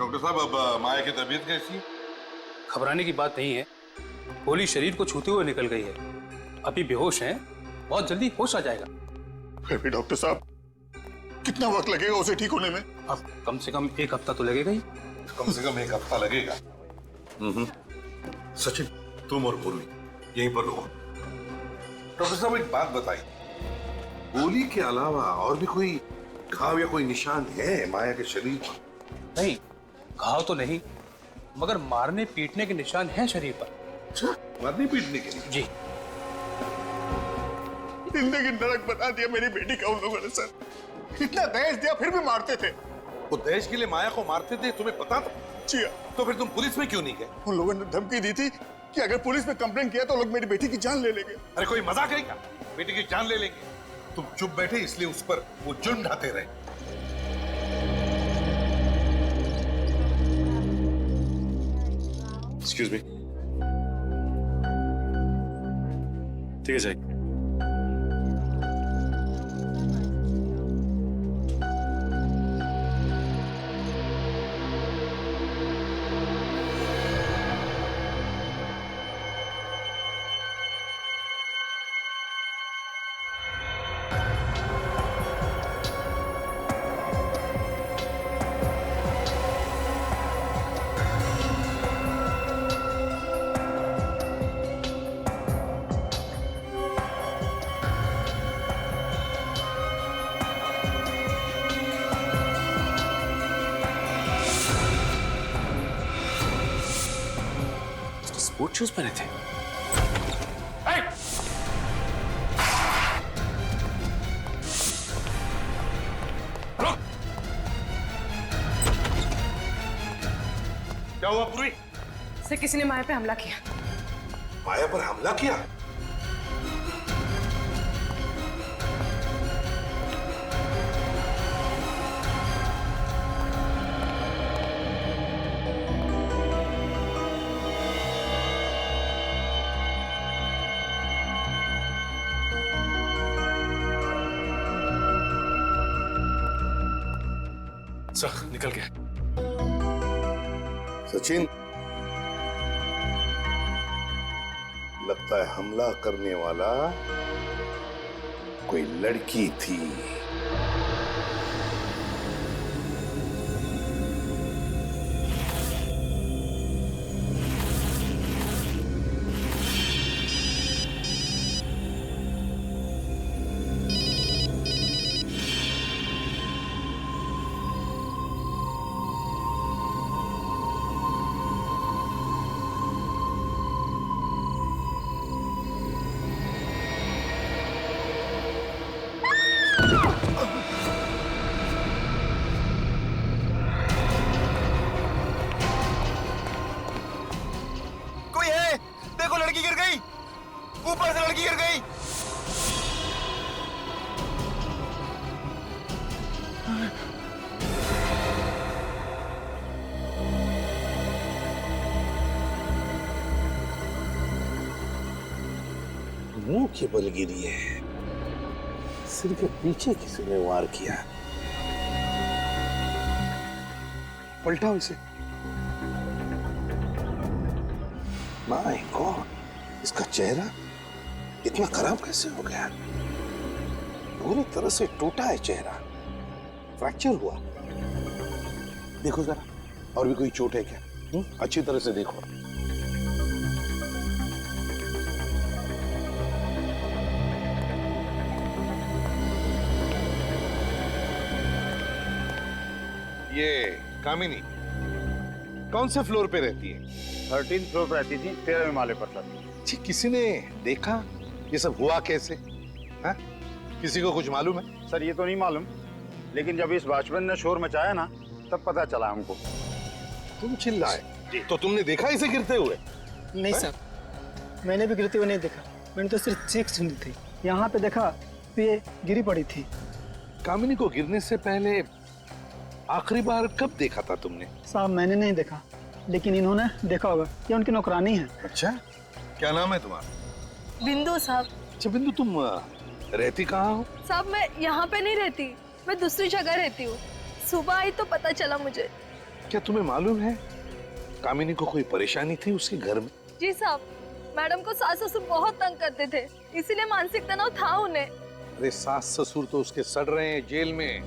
Doctor साहब, अब माया की तबीयत कैसी है? घबराने की बात नहीं है। गोली शरीर को छूते हुए निकल गई है। अभी बेहोश हैं, बहुत जल्दी होश आ जाएगा। फिर भी डॉक्टर साहब, कितना वक्त लगेगा उसे ठीक होने में? अब कम से कम 1 हफ्ता तो लगेगा ही। कम से कम 1 हफ्ता लगेगा। सचिन, तुम और पूर्वी यहीं पर रुको। डॉक्टर साहब, एक बात बताइए, गोली के अलावा और भी कोई घाव या कोई निशान है माया के शरीर पर? नहीं, घाव तो नहीं, मगर मारने पीटने के निशान हैं शरीर पर। अच्छा, मारने पीटने के लिए? जी। जिंदगी नरक बना दिया मेरी बेटी का उन लोगों ने सर। इतना दहेज दिया फिर भी मारते थे। वो दहेज के लिए माया को मारते थे, तुम्हें पता था? जी। तो फिर तुम पुलिस में क्यों नहीं गए? उन लोगों ने धमकी दी थी कि अगर पुलिस में कंप्लेंट किया तो लोग मेरी बेटी की जान ले लेंगे। अरे कोई मजाक है क्या? बेटी की जान ले लेंगे? तुम चुप बैठे इसलिए उस पर वो जुर्म ढाते रहे। Excuse me. ठीक है जाइए। स्पोर्ट शूज पहने थे। क्या हुआ पूरी? सर, किसी ने माया पे हमला किया। माया पर हमला किया? सर निकल गया। सचिन, लगता है हमला करने वाला कोई लड़की थी। लड़की गिर गई, ऊपर से लड़की गिर गई। मुंह के बल गिरी है, सिर के पीछे किसी ने वार किया। पलटाओ इसे। माय गॉड, इसका चेहरा इतना खराब कैसे हो गया? पूरी तरह से टूटा है चेहरा, फ्रैक्चर हुआ। देखो जरा, और भी कोई चोट है क्या? अच्छी तरह से देखो। ये कामिनी कौन से फ्लोर पे रहती है? 13th फ्लोर पर रहती थी, 13वें माले पर सर। जी, किसी ने देखा ये सब हुआ कैसे? हा? किसी को कुछ मालूम है? सर ये तो नहीं मालूम, लेकिन जब इस वॉचमैन ने शोर मचाया ना, तब पता चला हमको। तुम चिल्लाए तो तुमने देखा इसे गिरते हुए? नहीं सर, मैंने भी गिरते हुए नहीं देखा। मैंने तो सिर्फ चीख सुनी थी। यहाँ पे देखा तो ये गिरी पड़ी थी। कामिनी को गिरने से पहले आखिरी बार कब देखा था तुमने? साहब मैंने नहीं देखा, लेकिन इन्होंने देखा होगा। ये उनकी नौकरानी है। अच्छा, क्या नाम है तुम्हारा? बिंदु साहब। अच्छा बिंदु, तुम रहती कहाँ हो? साहब मैं यहाँ पे नहीं रहती, मैं दूसरी जगह रहती हूँ। सुबह आई तो पता चला मुझे। क्या तुम्हें मालूम है कामिनी को कोई परेशानी थी उसके घर में? जी साहब, मैडम को सास ससुर बहुत तंग करते थे, इसीलिए मानसिक तनाव था उन्हें। अरे सास ससुर तो उसके सड़ रहे हैं जेल में,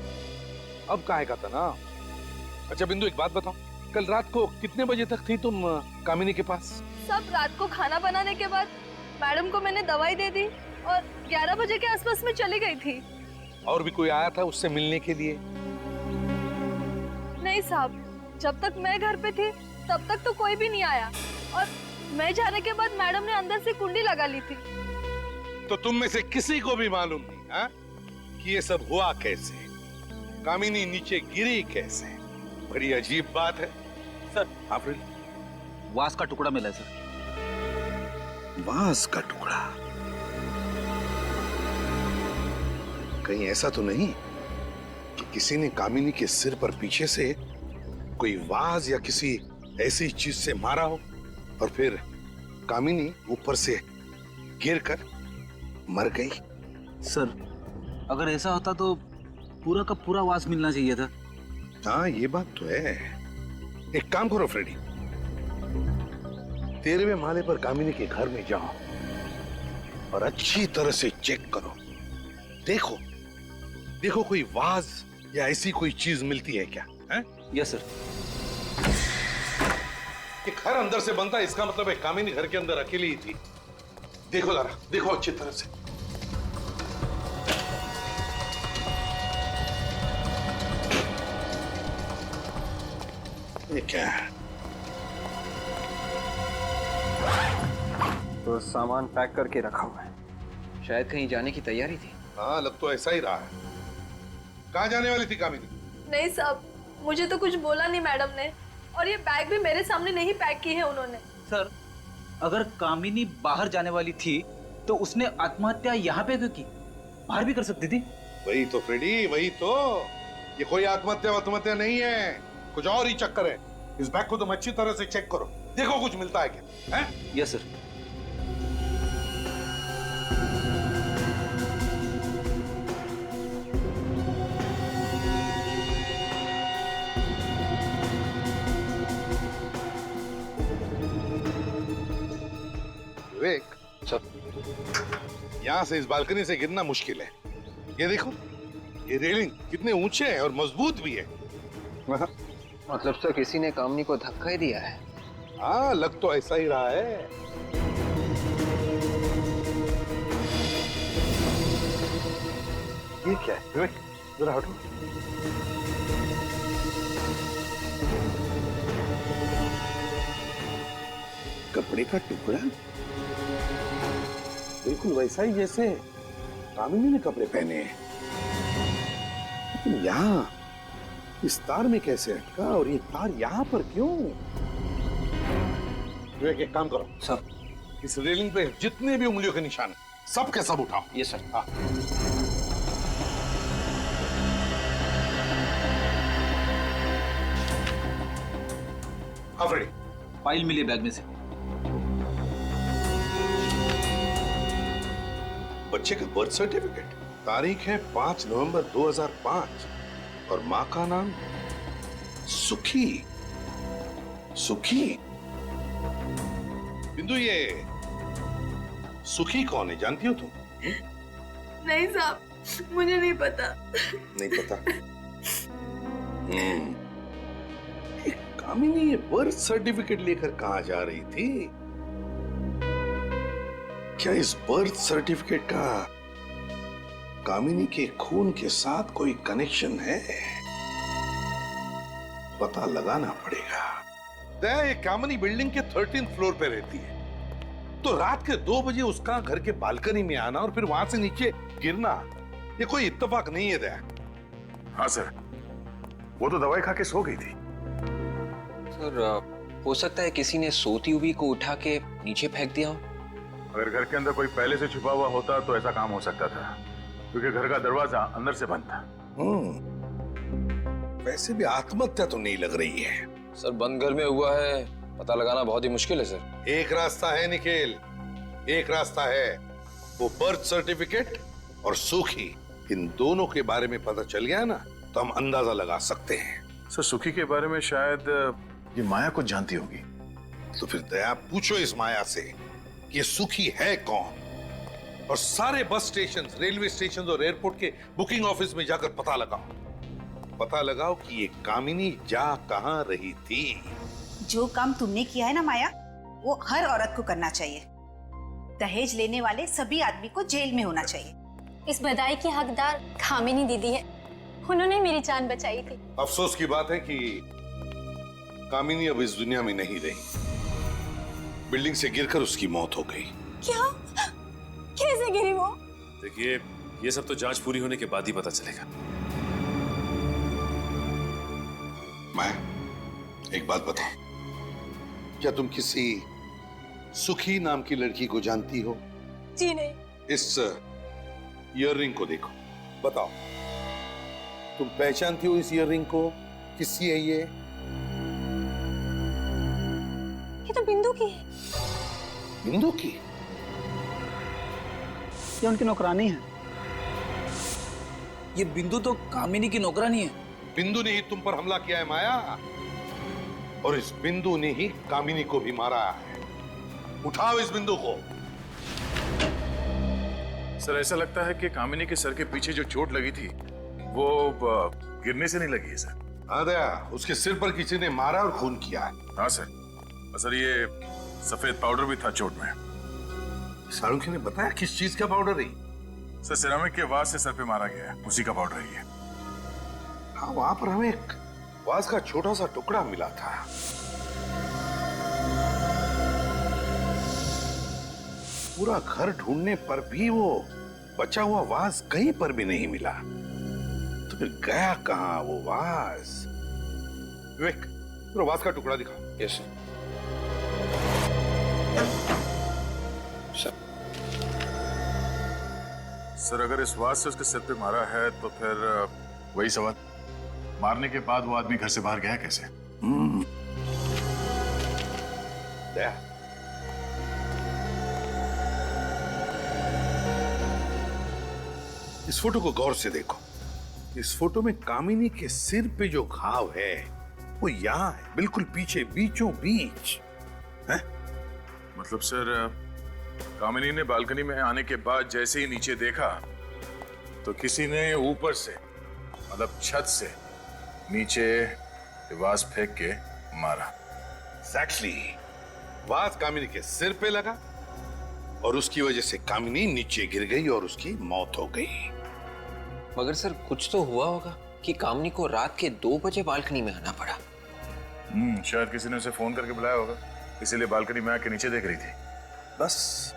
अब काहे का तनाव? अच्छा बिंदु एक बात बताओ, कल रात को कितने बजे तक थी तुम कामिनी के पास? सब रात को खाना बनाने के बाद मैडम को मैंने दवाई दे दी और 11 बजे के आसपास में चली गई थी। और भी कोई आया था उससे मिलने के लिए? नहीं साहब, जब तक मैं घर पे थी तब तक तो कोई भी नहीं आया, और मैं जाने के बाद मैडम ने अंदर से कुंडी लगा ली थी। तो तुम में से किसी को भी मालूम नहीं हा? कि ये सब हुआ कैसे, कामिनी नीचे गिरी कैसे? बड़ी अजीब बात है सर। आफरीन, वास का टुकड़ा मिला है सर। बांस का टुकड़ा? कहीं ऐसा तो नहीं कि किसी ने कामिनी के सिर पर पीछे से कोई वाज या किसी ऐसी चीज से मारा हो और फिर कामिनी ऊपर से गिरकर मर गई? सर, अगर ऐसा होता तो पूरा का पूरा वास मिलना चाहिए था। हाँ ये बात तो है। एक काम करो फ्रेडी, 13वें माले पर कामिनी के घर में जाओ और अच्छी तरह से चेक करो। देखो देखो कोई वाज या ऐसी कोई चीज मिलती है क्या? है? Yes sir. कि घर अंदर से बनता है, इसका मतलब है कामिनी घर के अंदर अकेली ही थी। देखो जरा, देखो अच्छी तरह से। ये क्या है? तो सामान पैक करके रखा हुआ है, शायद कहीं जाने की तैयारी थी। हाँ लग तो ऐसा ही रहा है। कहाँ जाने वाली थी कामिनी? नहीं साहब, मुझे तो कुछ बोला नहीं मैडम ने, और ये बैग भी मेरे सामने नहीं पैक की है उन्होंने। सर, अगर कामिनी बाहर जाने वाली थी तो उसने आत्महत्या यहाँ पे क्यों की? बाहर भी कर सकती थी। वही तो फ्रेडी, वही तो। ये कोई आत्महत्या नहीं है, कुछ और ही चक्कर है। इस बैग को तुम अच्छी तरह से चेक करो, देखो कुछ मिलता है क्या? हैं? Yes sir. विवेक, यहाँ से इस बालकनी से गिरना मुश्किल है। ये देखो, ये रेलिंग कितने ऊंचे हैं और मजबूत भी है। मतलब सर किसी ने कामिनी को धक्का ही दिया है। हाँ लग तो ऐसा ही रहा है। ये क्या है विवेक? जरा हटो। कपड़े का टुकड़ा बिल्कुल वैसा ही जैसे कामिनी ने कपड़े पहने हैं, लेकिन यहाँ इस तार में कैसे अटका और ये तार यहाँ पर क्यों? विवेक एक काम करो सर। इस रेलिंग पे जितने भी उंगलियों के निशान हैं, सब के सब उठाओ। ये सर। हाँ। फ्रेडी, फाइल मिली बैग में से। बच्चे का बर्थ सर्टिफिकेट, तारीख है 5 नवंबर 2005 और माँ का नाम सुखी। सुखी? बिंदु ये सुखी कौन है, जानती हो तुम? नहीं साहब, मुझे नहीं पता। नहीं पता? कामिनी ये बर्थ सर्टिफिकेट लेकर कहाँ जा रही थी? क्या इस बर्थ सर्टिफिकेट का कामिनी के खून के साथ कोई कनेक्शन है? पता लगाना पड़ेगा। ये कामिनी बिल्डिंग के 13th फ्लोर पे रहती है, तो रात के 2 बजे उसका घर के बालकनी में आना और फिर वहां से नीचे गिरना, ये कोई इत्तेफाक नहीं है दया। हाँ सर, वो तो दवाई खा के सो गई थी। सर हो सकता है किसी ने सोती हुई को उठा के नीचे फेंक दिया हो। अगर घर के अंदर कोई पहले से छुपा हुआ होता तो ऐसा काम हो सकता था, क्योंकि घर का दरवाजा अंदर से बंद था। वैसे भी आत्महत्या तो नहीं लग रही है। सर बंद घर में हुआ है, पता लगाना बहुत ही मुश्किल है सर। एक रास्ता है निखिल, एक रास्ता है, वो बर्थ सर्टिफिकेट और सुखी, इन दोनों के बारे में पता चल गया ना तो हम अंदाजा लगा सकते हैं सर सुखी के बारे में शायद ये माया कुछ जानती होगी। तो फिर दया पूछो इस माया से कि ये सुखी है कौन, और सारे बस स्टेशन, रेलवे स्टेशन और एयरपोर्ट के बुकिंग ऑफिस में जाकर पता लगाओ कि ये कामिनी जा कहां रही थी। जो काम तुमने किया है ना माया, वो हर औरत को करना चाहिए। दहेज लेने वाले सभी आदमी को जेल में होना चाहिए। इस बधाई की हकदार कामिनी दीदी है, उन्होंने मेरी जान बचाई थी। अफसोस की बात है कि कामिनी अब इस दुनिया में नहीं रही। बिल्डिंग से गिरकर उसकी मौत हो गई। क्या? कैसे गिरी वो? देखिए, ये सब तो जांच पूरी होने के बाद ही पता चलेगा। मैं एक बात बताऊं, क्या तुम किसी सुखी नाम की लड़की को जानती हो? जी नहीं। इस ईयररिंग को देखो, बताओ तुम पहचानती हो इस ईयररिंग को? किसकी है ये? ये तो बिंदु की है। बिंदु की? ये उनकी नौकरानी है। ये बिंदु तो कामिनी की नौकरानी है। बिंदु ने ही तुम पर हमला किया है माया, और इस बिंदु ने ही कामिनी को भी मारा है। उठाओ इस बिंदु को। सर ऐसा लगता है कि कामिनी के सर के पीछे जो चोट लगी थी वो गिरने से नहीं लगी है सर। हाँ दया, उसके सिर पर किसी ने मारा और खून किया है। हाँ सर ये सफेद पाउडर भी था चोट में। सारुखी ने बताया किस चीज का पाउडर है? सर सिरामिक के वास से सर पे मारा गया है, उसी का पाउडर है ये। हाँ, वहां पर हमें एक वास का छोटा सा टुकड़ा मिला था। पूरा घर ढूंढने पर भी वो बचा हुआ वास कहीं पर भी नहीं मिला। तो फिर गया कहां वो वास? विवेक, पूरा वास का टुकड़ा दिखा। Yes sir. सर अगर इस वास से उसके सिर पे मारा है तो फिर वही सवाल, मारने के बाद वो आदमी घर से बाहर गया कैसे? दया, इस फोटो को गौर से देखो। इस फोटो में कामिनी के सिर पे जो घाव है वो यहां है, बिल्कुल पीछे, बीचों बीच है। मतलब सर कामिनी ने बालकनी में आने के बाद जैसे ही नीचे देखा तो किसी ने ऊपर से, मतलब छत से नीचे वास फेंक के मारा। Exactly. वास कामिनी के सिर पे लगा और उसकी वजह से कामिनी नीचे गिर गई और उसकी मौत हो गई। मगर सर कुछ तो हुआ होगा कि कामिनी को रात के 2 बजे बालकनी में आना पड़ा। शायद किसी ने उसे फोन करके बुलाया होगा, इसीलिए बालकनी में आके नीचे देख रही थी। बस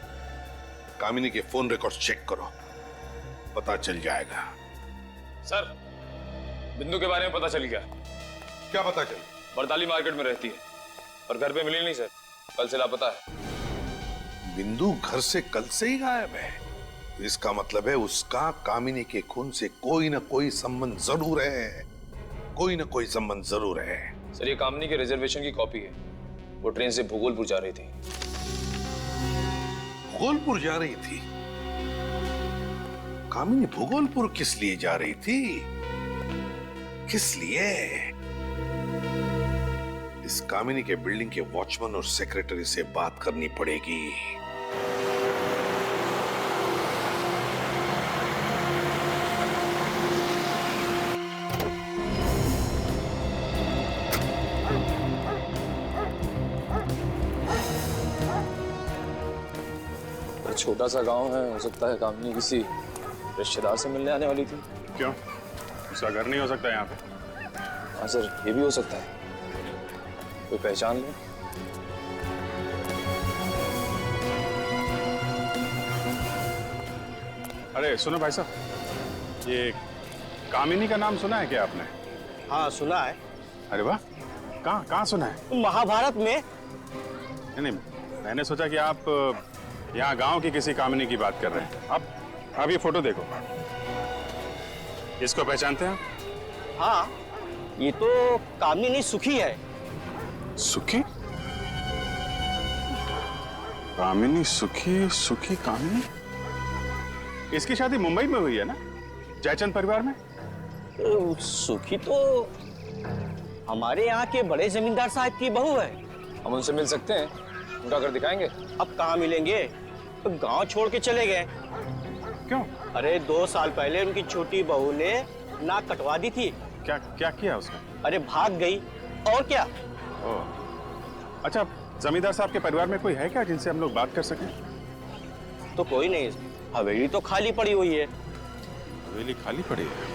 कामिनी के फोन रिकॉर्ड चेक करो, पता चल जाएगा। सर बिंदु के बारे में पता चल गया। क्या पता चल? बरदाली मार्केट में रहती है और घर पे मिली नहीं सर, कल से लापता है। बिंदु घर से कल से ही गायब है, तो इसका मतलब है उसका कामिनी के खून से कोई ना कोई संबंध जरूर है, कोई ना कोई संबंध जरूर है। सर ये कामिनी के रिजर्वेशन की कॉपी है, वो ट्रेन से भूगोलपुर जा रही थी। भूगोलपुर जा रही थी? कामिनी भूगोलपुर किस लिए जा रही थी? किस लिए? इस कामिनी के बिल्डिंग के वॉचमैन और सेक्रेटरी से बात करनी पड़ेगी। छोटा सा गांव है, हो सकता है कामिनी किसी रिश्तेदार से मिलने आने वाली थी। क्यों? उसका घर नहीं हो सकता यहाँ पे? हाँ सर, ये भी हो सकता है, कोई पहचान ले। अरे सुनो भाई साहब, ये कामिनी का नाम सुना है क्या आपने? हाँ सुना है। अरे वाह, कहाँ सुना है? महाभारत में। नहीं, मैंने सोचा कि आप यहाँ गांव की किसी कामिनी की बात कर रहे हैं। अब ये फोटो देखो, इसको पहचानते हैं? हाँ, ये तो कामिनी सुखी है। सुखी? कामिनी सुखी, सुखी कामिनी? इसकी शादी मुंबई में हुई है ना, जयचंद परिवार में? सुखी तो हमारे यहाँ के बड़े जमींदार साहब की बहू है। हम उनसे मिल सकते हैं, उनका घर दिखाएंगे। अब कहाँ मिलेंगे, तो गांव छोड़ के चले गए। क्यों? अरे 2 साल पहले उनकी छोटी बहू ने नाक कटवा दी थी। क्या क्या किया उसने? अरे भाग गई, और क्या। अच्छा, जमींदार साहब के परिवार में कोई है क्या जिनसे हम लोग बात कर सकें? तो कोई नहीं, हवेली तो खाली पड़ी हुई है। हवेली खाली पड़ी है?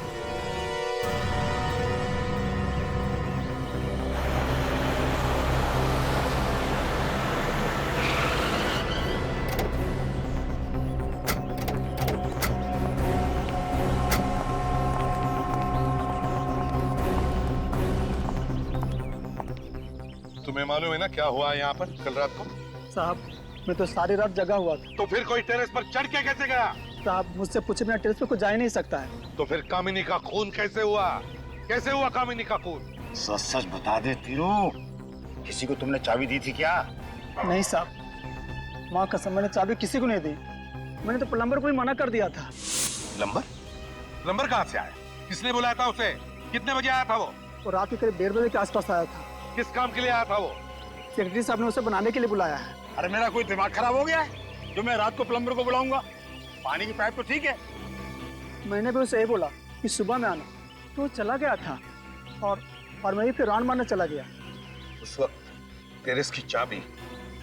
तुम्हें मालूम है ना क्या हुआ यहाँ पर कल रात को? साहब मैं तो सारी रात जगा हुआ था। तो फिर कोई टेरेस पर चढ़ के कैसे गया? साहब मुझसे पूछे बिना टेरेस पे कोई जा ही नहीं सकता है। तो फिर कामिनी का खून कैसे हुआ? कैसे हुआ कामिनी का खून? सच सच बता दे तीरू, किसी को तुमने चाबी दी थी क्या? नहीं साहब, माँ कसम मैंने चाबी किसी को नहीं दी। मैंने तो प्लम्बर को ही मना कर दिया था। प्लम्बर? प्लम्बर कहाँ से आया? किसने बुलाया था उसे? कितने बजे आया था वो? वो रात के करीब 1:30 बजे के आसपास आया था। किस काम के लिए आया था वो? सेक्रेटरी साहब ने उसे बनाने के लिए बुलाया है। अरे मेरा कोई दिमाग खराब हो गया है जो मैं रात को प्लम्बर को बुलाऊंगा? पानी की पाइप तो ठीक है। मैंने भी उसे यही बोला कि सुबह में आना, तो वो चला गया था और मैं भी फिर राउंड मारने चला गया। उस वक्त टेरेस की चाबी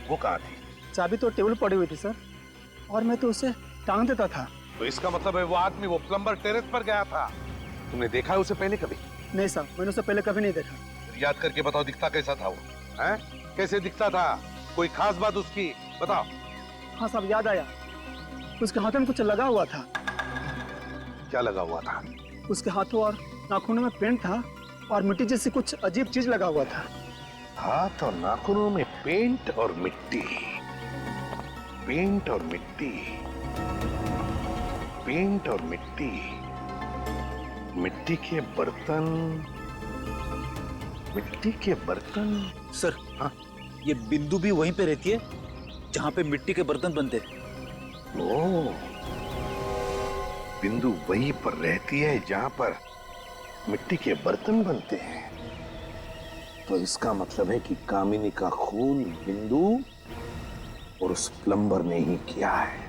वो कहाँ थी? चाबी तो टेबल पड़ी हुई थी सर, और मैं तो उसे टांग देता था। तो इसका मतलब है वो आदमी, वो प्लम्बर टेरेस पर गया था। तुमने देखा है उसे पहले कभी? नहीं साहब, मैंने उसे पहले कभी नहीं देखा। याद करके बताओ, दिखता कैसा था वो? हैं? कैसे दिखता था? कोई खास बात उसकी बताओ। हाँ साहब, याद आया। उसके हाथों में कुछ लगा हुआ था। क्या लगा हुआ था? उसके हाथों और नाखूनों में पेंट था और मिट्टी जैसी कुछ अजीब चीज लगा हुआ था। हाथ और नाखूनों में पेंट और मिट्टी, पेंट और मिट्टी, पेंट और मिट्टी, मिट्टी के बर्तन, मिट्टी के बर्तन। सर, हाँ, ये बिंदु भी वहीं पे रहती है जहाँ पे मिट्टी के बर्तन बनते हैं। ओह, बिंदु वहीं पर रहती है जहां पर मिट्टी के बर्तन बनते हैं। तो इसका मतलब है कि कामिनी का खून बिंदु और उस प्लम्बर ने ही किया है।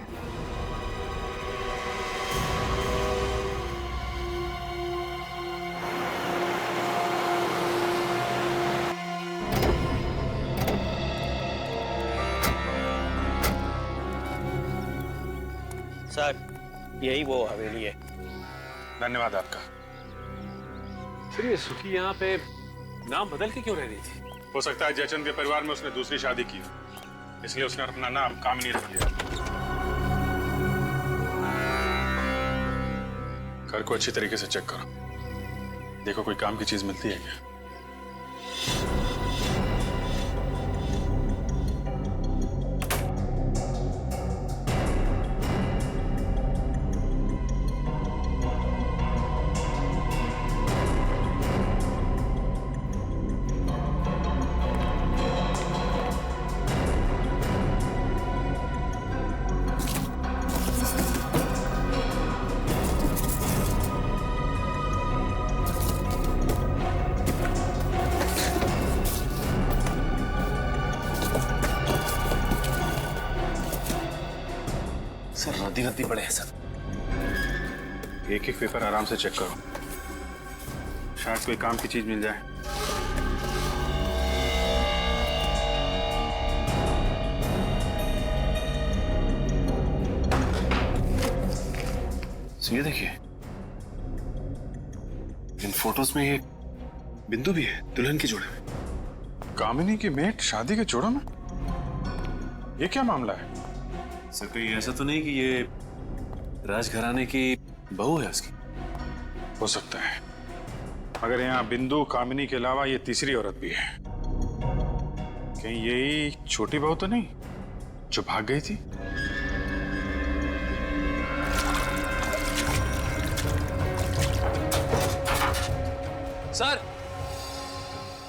सर, यही वो हवेली है। धन्यवाद आपका। फिर ये सुखी यहाँ पे नाम बदल के क्यों रह रही थी? हो सकता है जयचंद के परिवार में उसने दूसरी शादी की, इसलिए उसने अपना नाम कामिनी रख लिया। घर को अच्छी तरीके से चेक करो, देखो कोई काम की चीज मिलती है क्या। सर रद्दी रद्दी पड़े हैं सर। एक एक पेपर आराम से चेक करो, शायद कोई काम की चीज मिल जाए। ये देखिए, इन फोटोज में ये बिंदु भी है दुल्हन के जोड़े में। कामिनी की मेट शादी के जोड़ों में? ये क्या मामला है? सर कहीं ऐसा तो नहीं कि ये राजघराने की बहू है उसकी? हो सकता है, मगर यहाँ बिंदु कामिनी के अलावा ये तीसरी औरत भी है। कहीं यही छोटी बहू तो नहीं जो भाग गई थी? सर,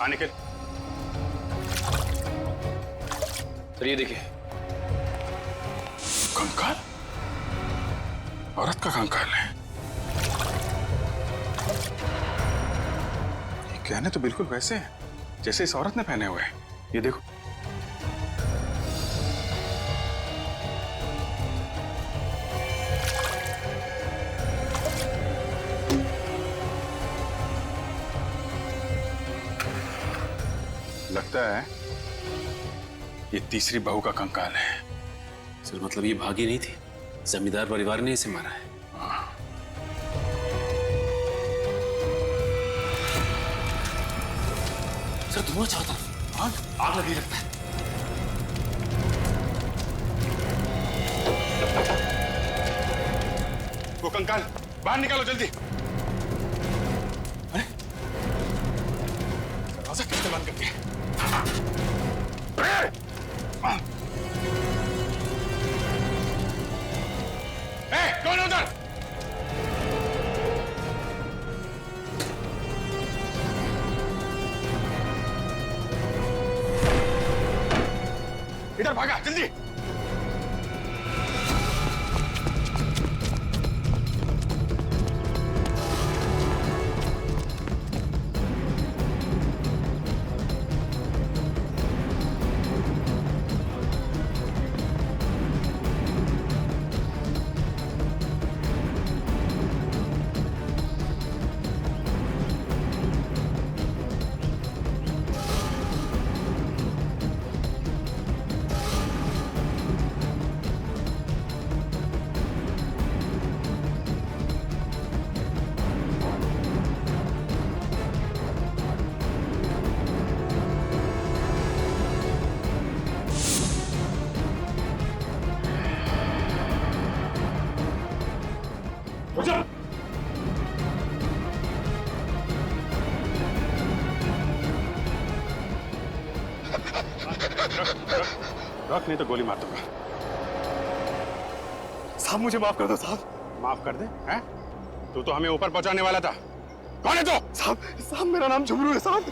आने के सर ये देखिए, कंकाल, औरत का कंकाल है। गहने तो बिल्कुल वैसे हैं जैसे इस औरत ने पहने हुए हैं। ये देखो। लगता है ये तीसरी बहू का कंकाल है। सर मतलब ये भागी नहीं थी, जमींदार परिवार ने इसे मारा है। सर धुआं चाहता आग लगी लगता है। वो कंकाल बाहर निकालो जल्दी। अरे दरवाजा किसने बंद कर दिया? कौन है उधर? इधर भागा जल्दी। रख नहीं तो गोली मार दूंगा। साहब मुझे माफ कर दो साहब। माफ कर दे? हैं? तू तो हमें ऊपर पहुंचाने वाला था। कौन है तू? साहब मेरा नाम झुमरू है साहब।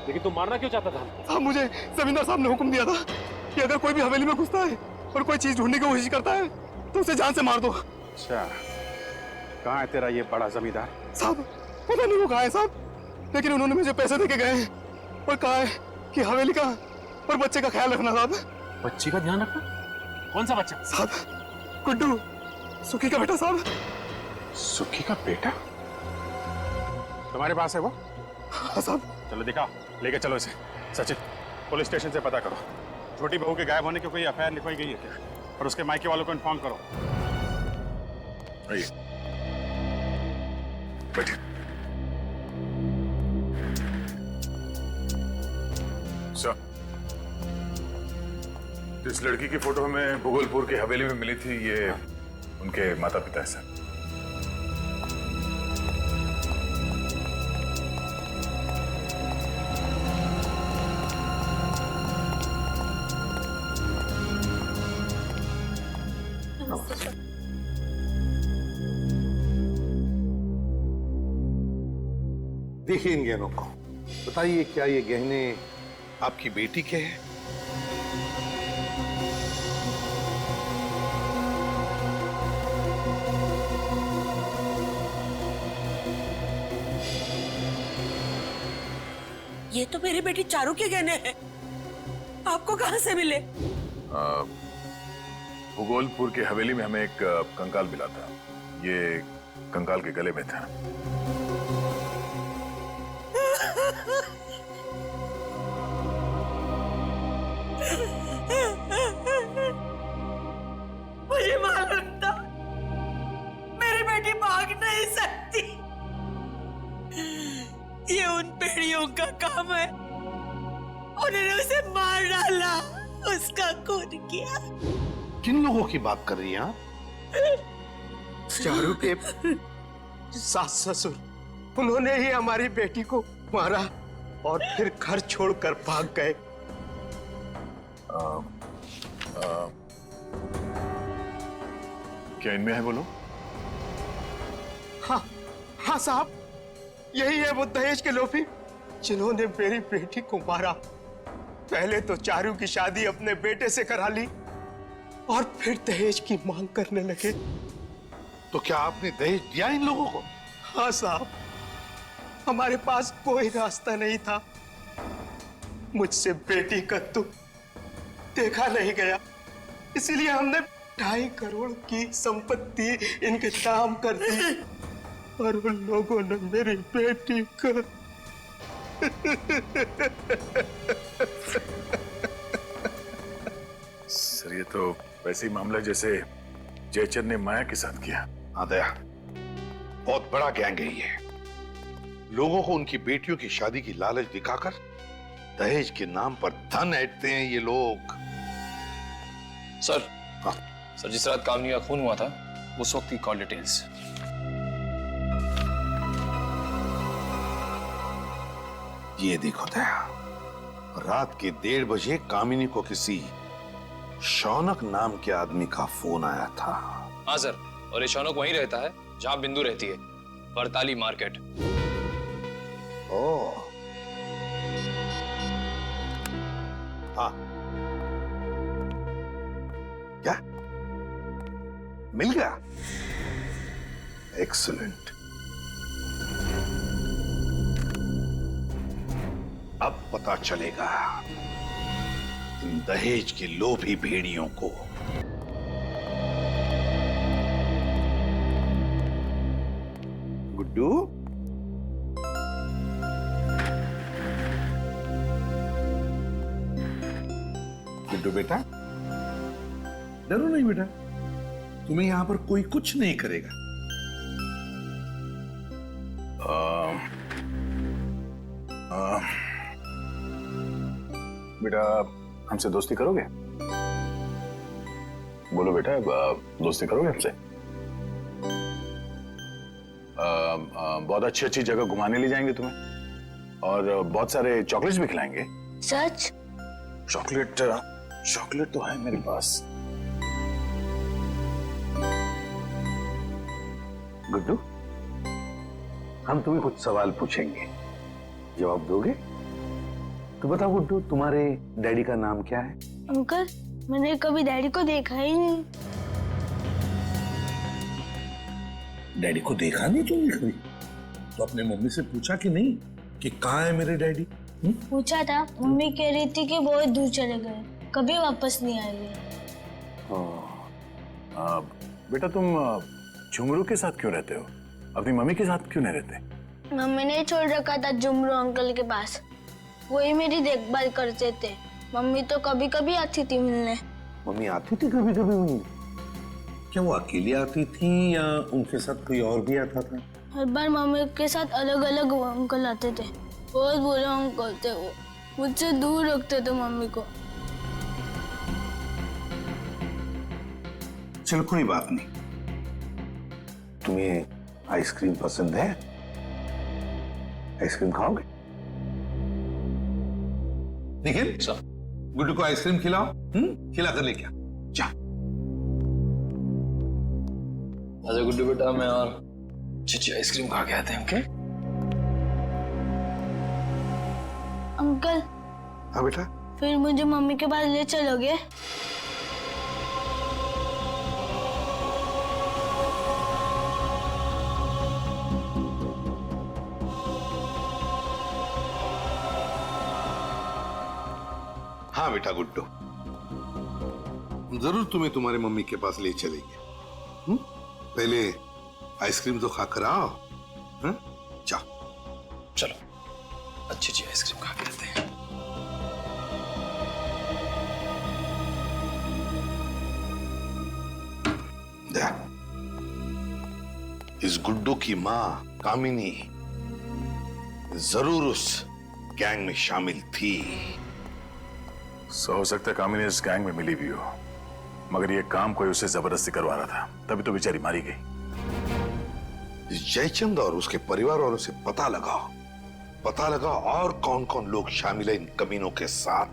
लेकिन तुम मारना क्यों चाहता था? साहब मुझे जमींदार साहब ने हुक्म दिया था कि अगर कोई भी हवेली में घुसता है और कोई चीज ढूंढने की कोशिश करता है तो उसे जान से मार दो। अच्छा कहाँ है तेरा ये बड़ा जमींदार? साहब पता नहीं वो कहाँ है साहब, लेकिन उन्होंने मुझे पैसे देके गए हैं और कहा है कि हवेली का और बच्चे का ख्याल रखना साहब। बच्चे का ध्यान रखना? कौन सा बच्चा? साहब गुड्डू, सुखी का बेटा साहब। सुखी का बेटा तुम्हारे पास है वो? हाँ साहब। चलो दिखाओ, लेके चलो इसे। सचिन पुलिस स्टेशन से पता करो छोटी बहू के गायब होने की कोई एफआईआर लिखवाई गई है क्या, और उसके मायके वालों को इन्फॉर्म करो। आइए बैठिए। सर जिस लड़की की फोटो हमें भूगोलपुर की हवेली में मिली थी ये उनके माता पिता है सर। देखिए इन गहनों को, बताइए क्या ये गहने आपकी बेटी के हैं? ये तो मेरी बेटी चारू के गहने हैं। आपको कहां से मिले? भूगोलपुर की हवेली में हमें एक कंकाल मिला था, ये कंकाल के गले में था। मुझे मालूम था मेरी बेटी भाग नहीं सकती। ये उन पेड़ियों का काम है, उन्होंने उसे मार डाला, उसका खून किया। किन लोगों की बात कर रही हैं आप? चारू के सास ससुर, उन्होंने ही हमारी बेटी को मारा और फिर घर छोड़कर भाग गए। क्या इनमें है बोलो? हाँ हाँ साहब, यही है वो दहेज के लोभी जिन्होंने मेरी बेटी को मारा। पहले तो चारू की शादी अपने बेटे से करा ली और फिर दहेज की मांग करने लगे। तो क्या आपने दहेज दिया इन लोगों को? हाँ साहब, हमारे पास कोई रास्ता नहीं था। मुझसे बेटी का दुख देखा नहीं गया, इसीलिए हमने 2.5 करोड़ की संपत्ति इनके नाम कर दी और उन लोगों ने मेरी बेटी को सर ये तो वैसे ही मामला जैसे जयचंद ने माया के साथ किया। हाँ दया, बहुत बड़ा गैंग है ये। लोगों को उनकी बेटियों की शादी की लालच दिखाकर दहेज के नाम पर धन ऐंठते हैं ये लोग। सर, हाँ सर, जिस रात कामनी का खून हुआ था उस वक्त की कॉल डिटेल्स। ये देखो दया, रात के 1:30 बजे कामिनी को किसी शौनक नाम के आदमी का फोन आया था। हाँ सर, और ये शौनक वहीं रहता है जहां बिंदु रहती है, बरताली मार्केट। ओह, हाँ, क्या मिल गया? एक्सीलेंट। अब पता चलेगा इन दहेज के लोभी भेड़ियों को। गुड्डू, गुड्डू बेटा, डरो नहीं बेटा, तुम्हें यहां पर कोई कुछ नहीं करेगा। बेटा हमसे दोस्ती करोगे? बोलो बेटा, दोस्ती करोगे हमसे? बहुत अच्छी अच्छी जगह घुमाने ले जाएंगे तुम्हें और बहुत सारे चॉकलेट्स भी खिलाएंगे। सच? चॉकलेट तो है मेरे पास। गुड्डू, हम तुम्हें कुछ सवाल पूछेंगे, जवाब दोगे? तो बताओ गुड्डू, तुम्हारे डैडी का नाम क्या है? अंकल, मैंने कभी डैडी को देखा ही नहीं। डैडी को देखा नहीं तुमने कभी? तो अपने मम्मी से पूछा कि नहीं कि कहाँ है मेरे डैडी? पूछा था, मम्मी कह रही थी कि बहुत दूर चले गए, कभी वापस नहीं आएंगे। बेटा तुम झुमरू के साथ क्यों रहते हो? अपनी मम्मी के साथ क्यों नहीं रहते? मम्मी ने छोड़ रखा था झुमरू अंकल के पास, वही मेरी देखभाल करते थे। मम्मी तो कभी कभी आती थी मिलने। मम्मी आती थी कभी कभी मिलने? क्या वो अकेली आती थी या उनके साथ कोई और भी आता था? हर बार मम्मी के साथ अलग अलग अंकल आते थे। बहुत बुरे अंकल थे वो, मुझसे दूर रखते थे मम्मी को। चलो कोई बात नहीं। तुम्हें आइसक्रीम पसंद है? आइसक्रीम खाओगे? निखिल, गुड्डू को आइसक्रीम खिलाओ। खिला कर लेके जा। आजा गुड्डू बेटा, मैं और चिची आइसक्रीम खा के आते हैं। Okay uncle. हाँ बेटा। फिर मुझे मम्मी के पास ले चलोगे? हाँ बेटा गुड्डू, जरूर तुम्हें तुम्हारे मम्मी के पास ले चलेंगे। पहले आइसक्रीम तो खाकर आओ। जाओ। चलो, अच्छी अच्छी आइसक्रीम खा के आते हैं। इस गुड्डू की माँ कामिनी जरूर उस गैंग में शामिल थी। हो सकता है कामिनी इस गैंग में मिली भी हो, मगर ये काम कोई उसे जबरदस्ती करवा रहा था, तभी तो बेचारी मारी गई। इस जयचंद और उसके परिवार वालों से पता लगाओ और कौन कौन लोग शामिल है इन कमीनों के साथ।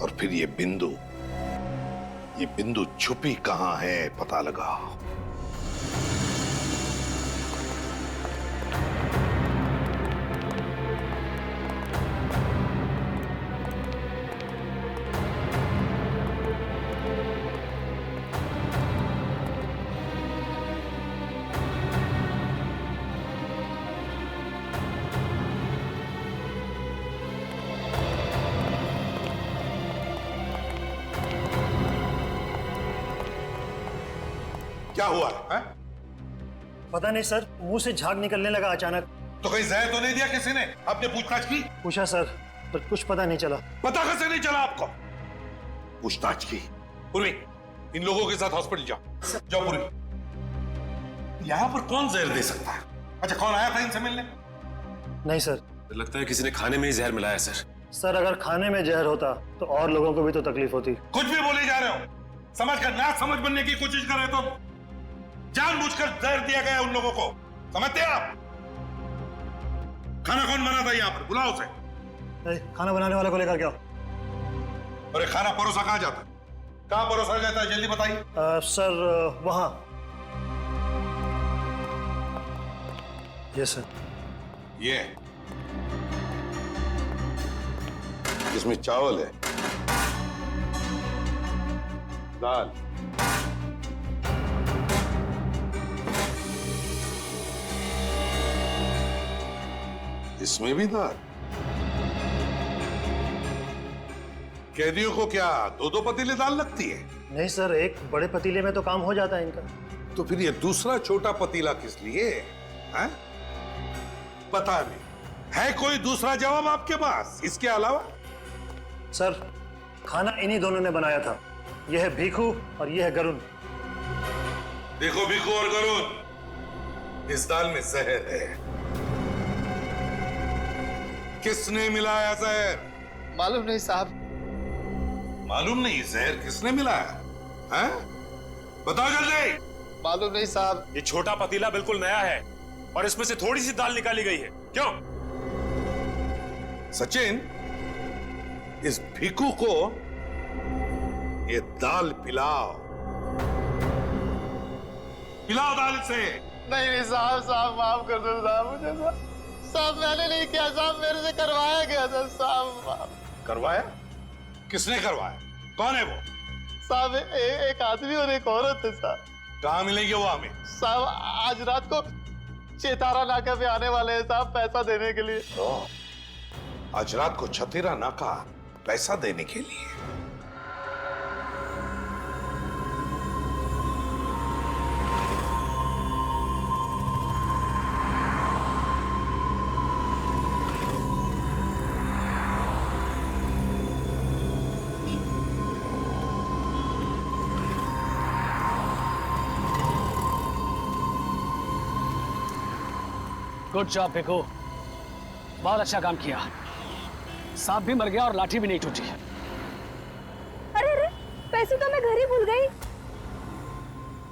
और फिर ये बिंदु छुपी कहां है पता लगाओ। क्या हुआ है? पता नहीं सर, मुंह से झाग निकलने लगा अचानक। तो कहीं जहर तो नहीं दिया किसी ने? आपने पूछताछ की? पूछा सर, पर कुछ पता नहीं चला। पता कैसे नहीं चला आपको? पूछताछ की। पूर्वी, इन लोगों के साथ हॉस्पिटल जाओ। जाओ पूर्वी। यहाँ पर कौन जहर दे सकता है? अच्छा, कौन आया था इनसे मिलने? नहीं सर। लगता है किसी ने खाने में ही जहर मिलाया सर। सर अगर खाने में जहर होता तो और लोगों को भी तो तकलीफ होती। कुछ भी बोले जा रहे हो, समझ कर ना समझ बनने की कोशिश कर रहे तो जानबूझकर जहर दिया गया उन लोगों को, समझते हैं आप? खाना कौन बना था यहाँ पर? बुलाओ उसे। खाना बनाने वाले को लेकर क्या? अरे खाना परोसा कहाँ जाता? कहाँ परोसा जाता है? जल्दी बताइए। सर वहां। ये सर। ये इसमें चावल है, दाल, इसमें भी दाल। कैदियों को क्या दो दो पतीले दाल लगती है? नहीं सर, एक बड़े पतीले में तो काम हो जाता है इनका। तो फिर ये दूसरा छोटा पतीला किस लिए है? पता नहीं। है कोई दूसरा जवाब आपके पास इसके अलावा? सर खाना इन्हीं दोनों ने बनाया था। यह है भीखू और यह है गरुण। देखो भीखू और गरुण, इस दाल में जहर है। किसने मिलाया जहर? मालूम नहीं साहब। मालूम नहीं? जहर किसने मिलाया है? बताओ जल्दी। मालूम नहीं साहब। ये छोटा पतीला बिल्कुल नया है और इसमें से थोड़ी सी दाल निकाली गई है। क्यों? सचिन, इस भीखू को ये दाल पिलाओ। पिलाओ दाल से। नहीं साहब, साहब माफ कर दो साहब मुझे। साहब मैंने नहीं किया साहब, मेरे से करवाया गया था साहब। करवाया? किसने करवाया? कौन है वो? साहब एक आदमी और एक औरत है साहब। कहाँ मिलेंगे वो हमें? साहब आज रात को चेतारा नाका पे आने वाले हैं साहब, पैसा देने के लिए। आज रात को छतीरा नाका पैसा देने के लिए? गुड जॉब भिखू, बहुत अच्छा काम किया। सांप भी मर गया और लाठी भी नहीं टूटी। अरे अरे, पैसे तो मैं घर ही भूल गई।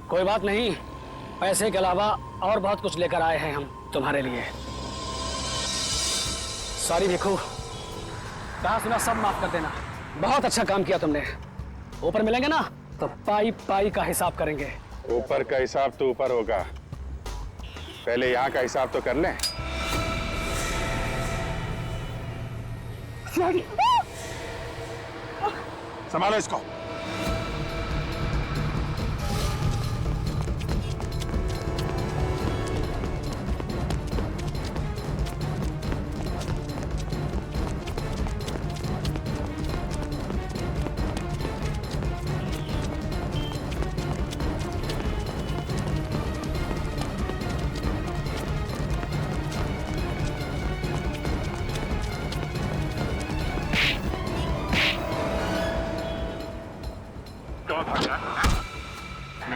कोई बात नहीं, पैसे के अलावा और बहुत कुछ लेकर आए हैं हम तुम्हारे लिए। सॉरी भिखू, कहा सुना सब माफ कर देना। बहुत अच्छा काम किया तुमने। ऊपर मिलेंगे ना तो पाई पाई का हिसाब करेंगे। ऊपर का हिसाब तो ऊपर होगा, पहले यहाँ का हिसाब तो कर लें। संभालो इसको।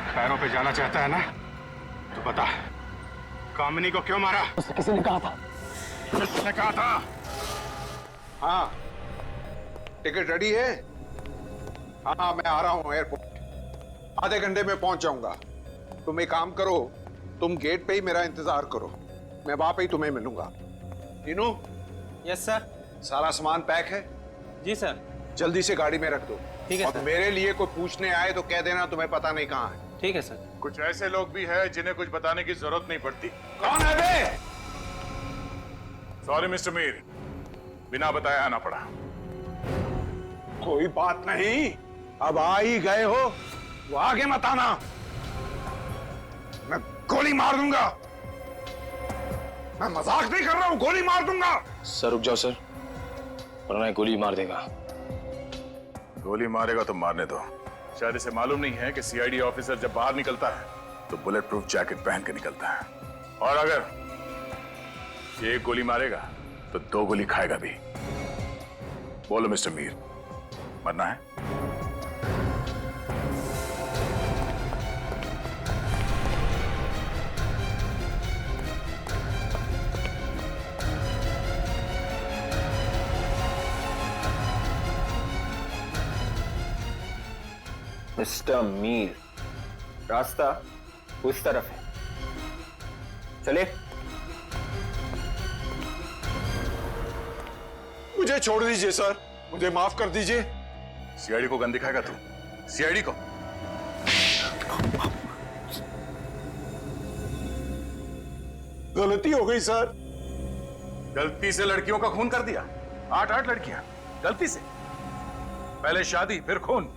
पैरों पे जाना चाहता है ना, तो बता कामिनी को क्यों मारा? किसी ने कहा था। किसने कहा था? हाँ, टिकट रेडी है? हाँ, मैं आ रहा हूँ एयरपोर्ट। आधे घंटे में पहुंच जाऊंगा। तुम एक काम करो, तुम गेट पे ही मेरा इंतजार करो, मैं वहां पे ही तुम्हें मिलूंगा। टीनू। Yes sir. सारा सामान पैक है? जी सर। जल्दी से गाड़ी में रख दो। ठीक है और सर। मेरे लिए कोई पूछने आए तो कह देना तुम्हें पता नहीं कहाँ है। ठीक है सर। कुछ ऐसे लोग भी हैं जिन्हें कुछ बताने की जरूरत नहीं पड़ती। कौन है बे? सॉरी मिस्टर मीर, बिना बताए आना पड़ा। कोई बात नहीं, अब आ ही गए हो तो आगे मत आना, मैं गोली मार दूंगा। मैं मजाक नहीं कर रहा हूं, गोली मार दूंगा। सर रुक जाओ सर, वरना गोली मार देगा। गोली मारेगा तो मारने दो। शायद इसे मालूम नहीं है कि सीआईडी ऑफिसर जब बाहर निकलता है तो बुलेट प्रूफ जैकेट पहन के निकलता है, और अगर ये एक गोली मारेगा तो 2 गोली खाएगा भी। बोलो मिस्टर मीर, मरना है? मिस्टर मीर, रास्ता उस तरफ है, चले। मुझे छोड़ दीजिए सर, मुझे माफ कर दीजिए। सीआईडी को गन दिखाएगा तू? सीआईडी को? गलती हो गई सर। गलती से लड़कियों का खून कर दिया? 8 लड़कियां गलती से? पहले शादी फिर खून,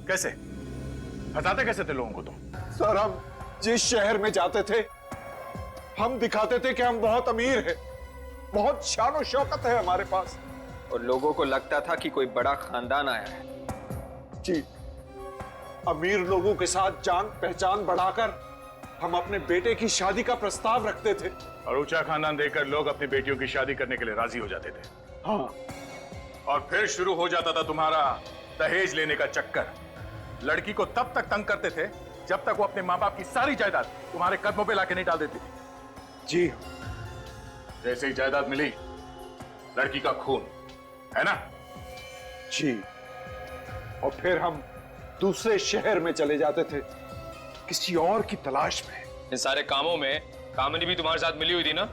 कैसे? हटाते कैसे थे लोगों को तुम? सर, हम जिस शहर में जाते थे हम दिखाते थे कि हम बहुत अमीर हैं, बहुत शान और शौकत है हमारे पास, और लोगों को लगता था कि कोई बड़ा खानदान आया है। जी, अमीर लोगों के साथ जान पहचान बढ़ाकर हम अपने बेटे की शादी का प्रस्ताव रखते थे। और ऊंचा खानदान देखकर लोग अपनी बेटियों की शादी करने के लिए राजी हो जाते थे। हाँ, और फिर शुरू हो जाता था तुम्हारा दहेज लेने का चक्कर। लड़की को तब तक तंग करते थे जब तक वो अपने माँ बाप की सारी जायदाद तुम्हारे कदमों पे लाके नहीं डाल देती थी। जी, जैसे ही जायदाद मिली, लड़की का खून, है ना? जी, और फिर हम दूसरे शहर में चले जाते थे किसी और की तलाश में। इन सारे कामों में कामिनी भी तुम्हारे साथ मिली हुई थी ना?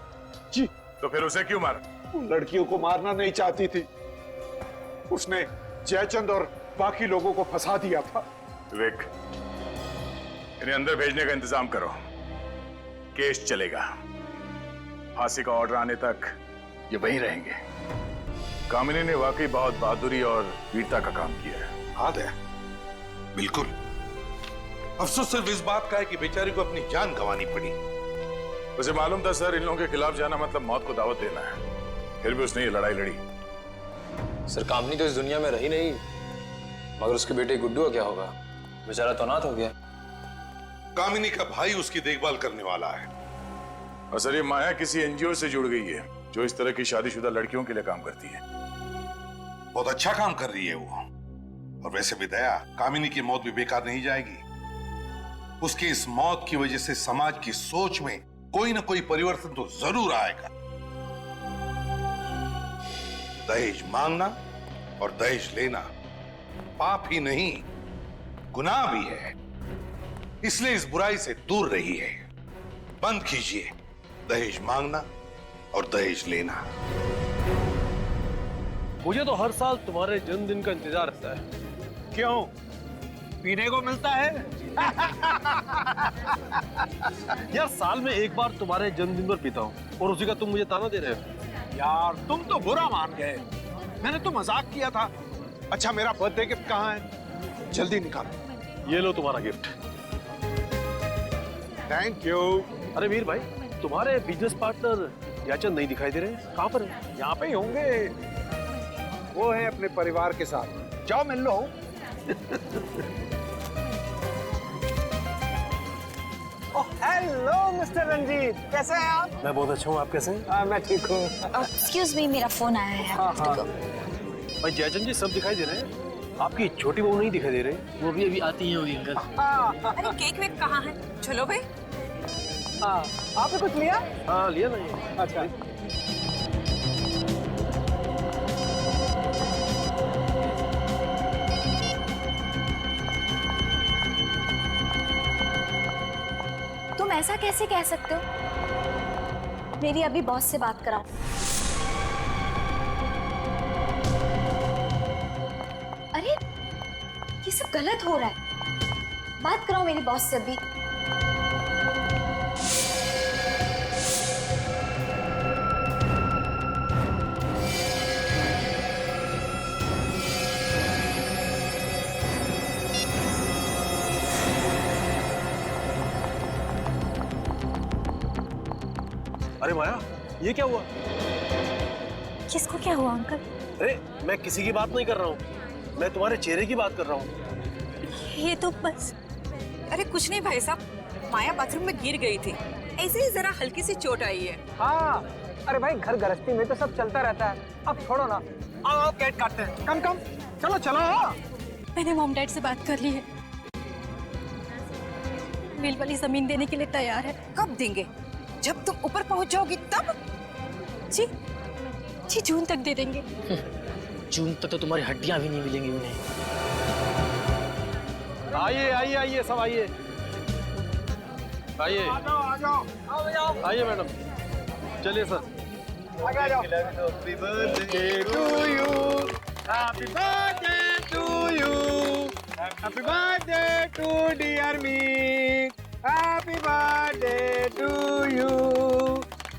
जी। तो फिर उसे क्यों मारा? लड़कियों को मारना नहीं चाहती थी, उसने जयचंद और बाकी लोगों को फंसा दिया था। विवेक, इन्हें अंदर भेजने का इंतजाम करो, केस चलेगा। फांसी का ऑर्डर आने तक ये वहीं रहेंगे। कामिनी ने वाकई बहुत बहादुरी और वीरता का काम किया है। हाँ दया, बिल्कुल। अफसोस सिर्फ इस बात का है कि बेचारी को अपनी जान गंवानी पड़ी। उसे मालूम था सर, इन लोगों के खिलाफ जाना मतलब मौत को दावत देना है, फिर भी उसने ये लड़ाई लड़ी। सर, कामिनी तो इस दुनिया में रही नहीं, मगर उसके बेटे गुड्डू का क्या होगा? बेचारा तो अनाथ हो गया। कामिनी का भाई उसकी देखभाल करने वाला है। और सर, ये माया किसी एनजीओ से जुड़ गई है जो इस तरह की शादीशुदा लड़कियों के लिए काम करती है। बहुत अच्छा काम कर रही है वो। और वैसे भी दया, कामिनी की मौत भी बेकार नहीं जाएगी। उसकी इस मौत की वजह से समाज की सोच में कोई ना कोई परिवर्तन तो जरूर आएगा। दहेज मांगना और दहेज लेना पाप ही नहीं, गुनाह भी है। इसलिए इस बुराई से दूर रहिए। बंद कीजिए दहेज मांगना और दहेज लेना। मुझे तो हर साल तुम्हारे जन्मदिन का इंतजार रहता है। क्यों? पीने को मिलता है? यार, साल में एक बार तुम्हारे जन्मदिन पर पीता हूँ और उसी का तुम मुझे ताना दे रहे हो। यार, तुम तो बुरा मान गए। मैंने तो मजाक किया था। अच्छा, मेरा बर्थडे गिफ्ट कहाँ है? जल्दी निकालो। ये लो तुम्हारा गिफ्ट। Thank you. अरे वीर भाई, तुम्हारे बिजनेस पार्टनर जयचंद नहीं दिखाई दे रहे, कहाँ पर है? यहाँ पे ही होंगे। वो है अपने परिवार के साथ। जाओ मिल लो। हेलो मिस्टर रंजीत, कैसे हैं आप? मैं बहुत अच्छा हूँ, आप कैसे हैं? मैं ठीक हूँ। एक्सक्यूज मी, मेरा फोन आया है। हाँ हाँ। भाई जयचंद जी सब दिखाई दे रहे हैं, आपकी छोटी बहू नहीं दिखाई दे रही। वो भी अभी आती है होगी अंकल। अरे केक वेक कहाँ है? चलो भाई। आपने कुछ लिया? हाँ लिया ना ये। अच्छा। तुम ऐसा कैसे कह सकते हो? मेरी अभी बॉस से बात कराओ। अरे ये सब गलत हो रहा है, बात कराओ मेरी बॉस से अभी। अरे माया, ये क्या हुआ? किसको क्या हुआ अंकल? अरे मैं किसी की बात नहीं कर रहा हूँ, मैं तुम्हारे चेहरे की बात कर रहा हूँ। ये तो बस अरे कुछ नहीं भाई साहब, माया बाथरूम में गिर गई थी, ऐसे ही जरा हल्की सी चोट आई है। हाँ, अरे भाई घर गृहस्थी में तो सब चलता रहता है, अब छोड़ो ना। आओ आओ केक काटते हैं, कम कम, चलो चलो। मैंने मॉम डैड से बात कर ली है, मिल वाली जमीन देने के लिए तैयार है। कब देंगे? जब तुम ऊपर पहुंच जाओगी तब? जी जी, जून तक दे देंगे। जून तक तो तुम्हारी हड्डियां भी नहीं मिलेंगी उन्हें। आइए आइए आइए, सब आइए आइए आइए मैडम, चलिए सर। आगे आ जाओ। Happy birthday to you, happy birthday to you, happy birthday to dear me, happy birthday to you,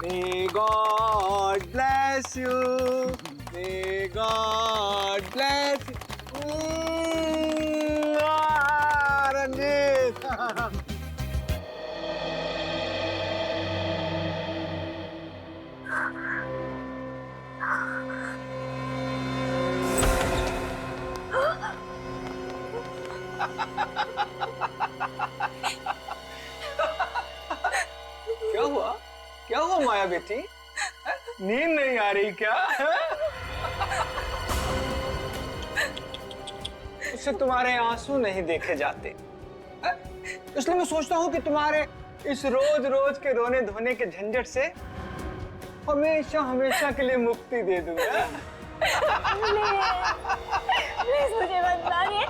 may God bless you, may God bless you. Ranjit क्या हुआ? क्या हुआ माया बेटी? नींद नहीं आ रही क्या? उससे तुम्हारे आंसू नहीं देखे जाते, इसलिए मैं सोचता हूँ कि तुम्हारे इस रोज रोज के रोने धोने के झंझट से हमेशा हमेशा के लिए मुक्ति दे दूंगा। प्लीज मुझे मत मारिए,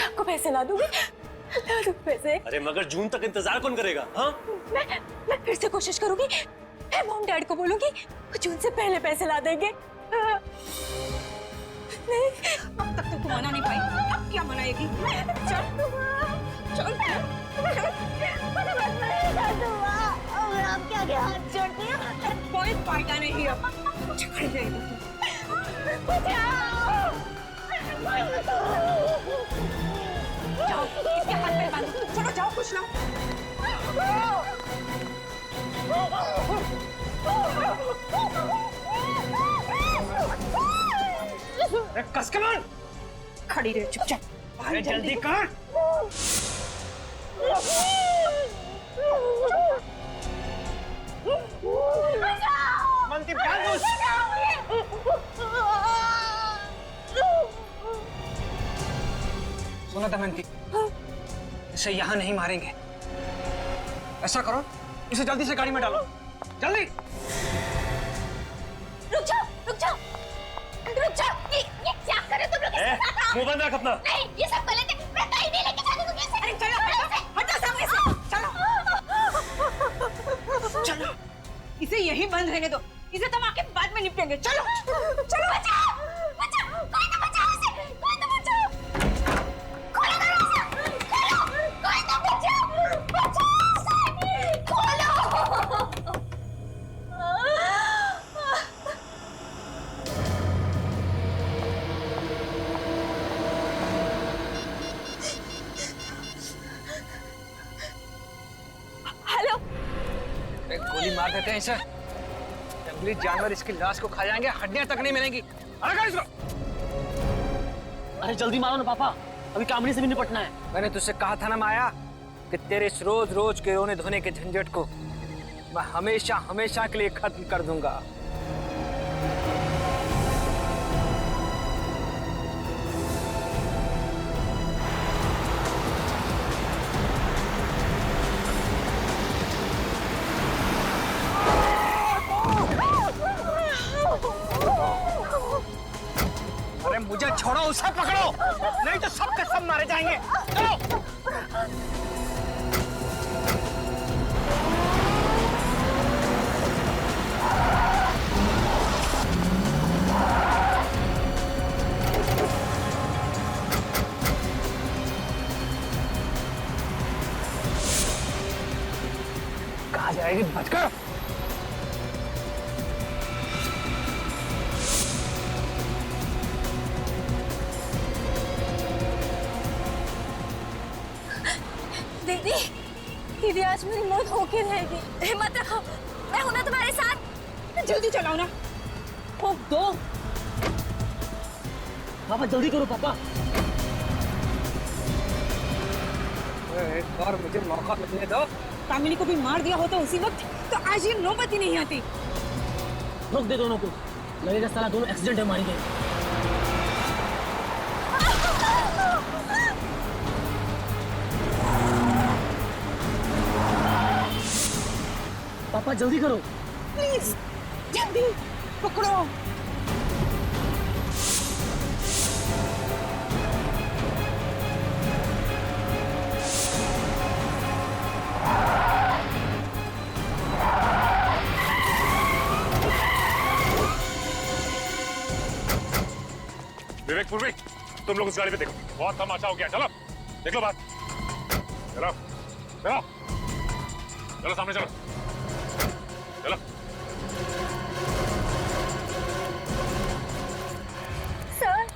आपको पैसे ला दूंगी, ला दूं पैसे। अरे मगर जून तक इंतजार कौन करेगा? हाँ, मैं फिर से कोशिश करूंगी, मैं मॉम डैड को बोलूंगी, वो जून से पहले पैसे ला देंगे। नहीं, अब तक तो तू मना नहीं पाई, अब क्या मनाएगी? चल चल आप क्या क्या हाथ जोड़ती हैं? कोई फायदा नहीं अब, झगड़ जाएगी। जाओ, इसके हाथ पैर बांधो, चलो जाओ कुछ लाओ। कस के मार। खड़ी रहे चुपचाप। अरे जल्दी कर। मंती सुनो दमयंती, इसे यहाँ नहीं मारेंगे। ऐसा करो, इसे जल्दी से गाड़ी में डालो, जल्दी। रुक जाओ, रुक जाओ, रुक जाओ। ये क्या करे तुम लोग? मुंह बंद रख अपना। नहीं, ये सब गलत है, मैं कहीं नहीं लेके जाने दूंगी इसे। अरे चलो हटो सामने से, चलो चलो, इसे यही बंद रहने दो, इसे तो हम आके बाद में निपटेंगे। चलो चलो, बचाओ बचाओ, कोई तो बचाओ इसे, कोई तो बचाओ, खोलो दरवाजा, खोलो, कोई तो बचाओ, बचाओ इसे, खोलो। हेलो, गोली मार देते हैं इसे, जंगली जानवर इसकी लाश को खा जाएंगे, हड्डियां तक नहीं मिलेंगी। अरे कर इसको। अरे जल्दी मारो ना पापा, अभी कामनी से भी निपटना है। मैंने तुझसे कहा था ना माया कि तेरे इस रोज रोज के रोने धोने के झंझट को मैं हमेशा हमेशा के लिए खत्म कर दूंगा। अरे मुझे छोड़ो, उसे पकड़ो, नहीं तो सब के सब मारे जाएंगे। चलो। कहाँ जाएगी? बचकर। दीदी, दीदी आज मेरी मौत होके रहेगी, हिम्मत रखो, मैं हूं ना तुम्हारे साथ। जल्दी चलाओ ना। फूंक दो। पापा जल्दी करो पापा। एक बार मुझे मौका मिलने दो। कामिनी को भी मार दिया होता उसी वक्त तो आज ये नौबत ही नहीं आती। रोक दे दोनों को, लगेगा साला दोनों एक्सीडेंट में मारी गई। पापा जल्दी करो, प्लीज जल्दी पकड़ो। विवेक पूर्वी, तुम लोग उस गाड़ी पे देखो, बहुत तमाशा हो गया। चलो देख लो बात। चलो चलो चलो सामने चलो चलो। सर,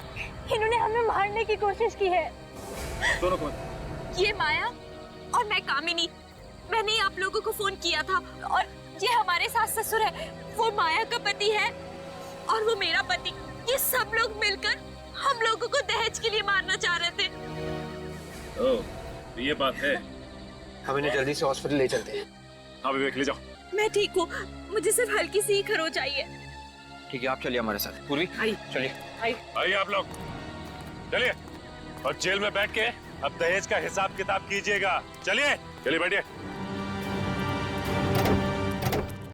इन्होंने हमें मारने की कोशिश की है। दोनों कौन? ये माया और मैं कामिनी। मैंने ही आप लोगों को फोन किया था और ये हमारे सास ससुर है। वो माया का पति है और वो मेरा पति। ये सब लोग मिलकर हम लोगों को दहेज के लिए मारना चाह रहे थे। ओह, तो ये बात है। हम इन्हें जल्दी से हॉस्पिटल ले चलते हैं। हाँ विवेक ले जाओ। मैं ठीक हूँ, मुझे सिर्फ हल्की सी ही खरोच आई है। ठीक है, आप चलिए हमारे साथ। पूर्वी चलिए। आइए आप लोग चलिए, और जेल में बैठ के अब दहेज का हिसाब किताब कीजिएगा। चलिए चलिए बैठिए।